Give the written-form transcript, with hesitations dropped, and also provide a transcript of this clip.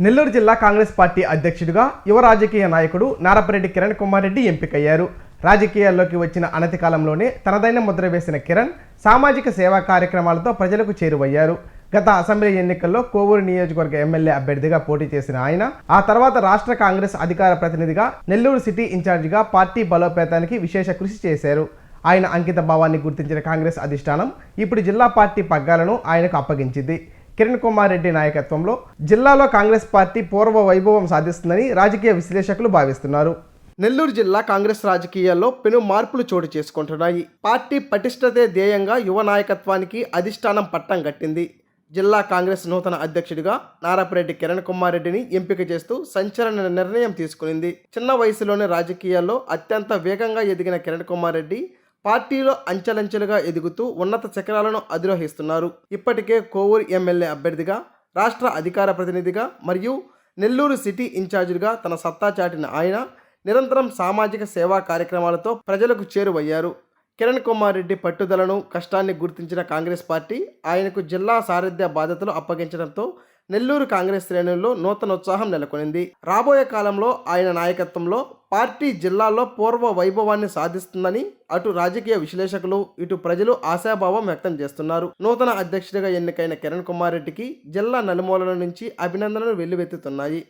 నెల్లూరు జిల్లా కాంగ్రెస్ పార్టీ అధ్యక్షుడిగా యువ రాజకీయ నాయకుడు నారపరెడ్డి కిరణ్ కుమార్ రెడ్డి ఎంపికయ్యారు. రాజకీయాల్లోకి వచ్చిన అనతి కాలంలోనే తనదైన ముద్ర వేసిన కిరణ్ సామాజిక సేవా కార్యక్రమాలతో ప్రజలకు చేరువయ్యారు. గత అసెంబ్లీ ఎన్నికల్లో కోవూరు నియోజకవర్గ ఎమ్మెల్యే అభ్యర్థిగా పోటీ చేసిన ఆయన ఆ తర్వాత రాష్ట్ర కాంగ్రెస్ అధికార ప్రతినిధిగా, నెల్లూరు సిటీ ఇన్ఛార్జిగా పార్టీ బలోపేతానికి విశేష కృషి చేశారు. ఆయన అంకిత భావాన్ని గుర్తించిన కాంగ్రెస్ అధిష్టానం ఇప్పుడు జిల్లా పార్టీ పగ్గాలను ఆయనకు అప్పగించింది. కిరణ్ కుమార్ రెడ్డి నాయకత్వంలో జిల్లాలో కాంగ్రెస్ పార్టీ పూర్వ వైభవం సాధిస్తుందని రాజకీయ విశ్లేషకులు భావిస్తున్నారు. నెల్లూరు జిల్లా కాంగ్రెస్ రాజకీయాల్లో పెను మార్పులు చోటు చేసుకుంటున్నాయి. పార్టీ పటిష్టతే ధ్యేయంగా యువ నాయకత్వానికి అధిష్టానం పట్టం కట్టింది. జిల్లా కాంగ్రెస్ నూతన అధ్యక్షుడిగా నారపరెడ్డి కిరణ్ కుమార్ రెడ్డిని ఎంపిక చేస్తూ సంచలన నిర్ణయం తీసుకునింది. చిన్న వయసులోనే రాజకీయాల్లో అత్యంత వేగంగా ఎదిగిన కిరణ్ కుమార్ రెడ్డి పార్టీలో అంచెలంచెలుగా ఎదుగుతూ ఉన్నత శిఖరాలను అధిరోహిస్తున్నారు. ఇప్పటికే కోవూరు ఎమ్మెల్యే అభ్యర్థిగా, రాష్ట్ర అధికార ప్రతినిధిగా మరియు నెల్లూరు సిటీ ఇన్ఛార్జిగా తన సత్తా చాటిన ఆయన నిరంతరం సామాజిక సేవా కార్యక్రమాలతో ప్రజలకు చేరువయ్యారు. కిరణ్ కుమార్ రెడ్డి పట్టుదలను, కష్టాన్ని గుర్తించిన కాంగ్రెస్ పార్టీ ఆయనకు జిల్లా సారథ్య బాధ్యతలు అప్పగించడంతో నెల్లూరు కాంగ్రెస్ శ్రేణుల్లో నూతనోత్సాహం నెలకొనింది. రాబోయే కాలంలో ఆయన నాయకత్వంలో పార్టీ జిల్లాలో పూర్వ వైభవాన్ని సాధిస్తుందని అటు రాజకీయ విశ్లేషకులు, ఇటు ప్రజలు ఆశాభావం వ్యక్తం చేస్తున్నారు. నూతన అధ్యక్షుడిగా ఎన్నికైన కిరణ్ కుమార్ రెడ్డికి జిల్లా నలుమూలల నుంచి అభినందనలు వెల్లువెత్తుతున్నాయి.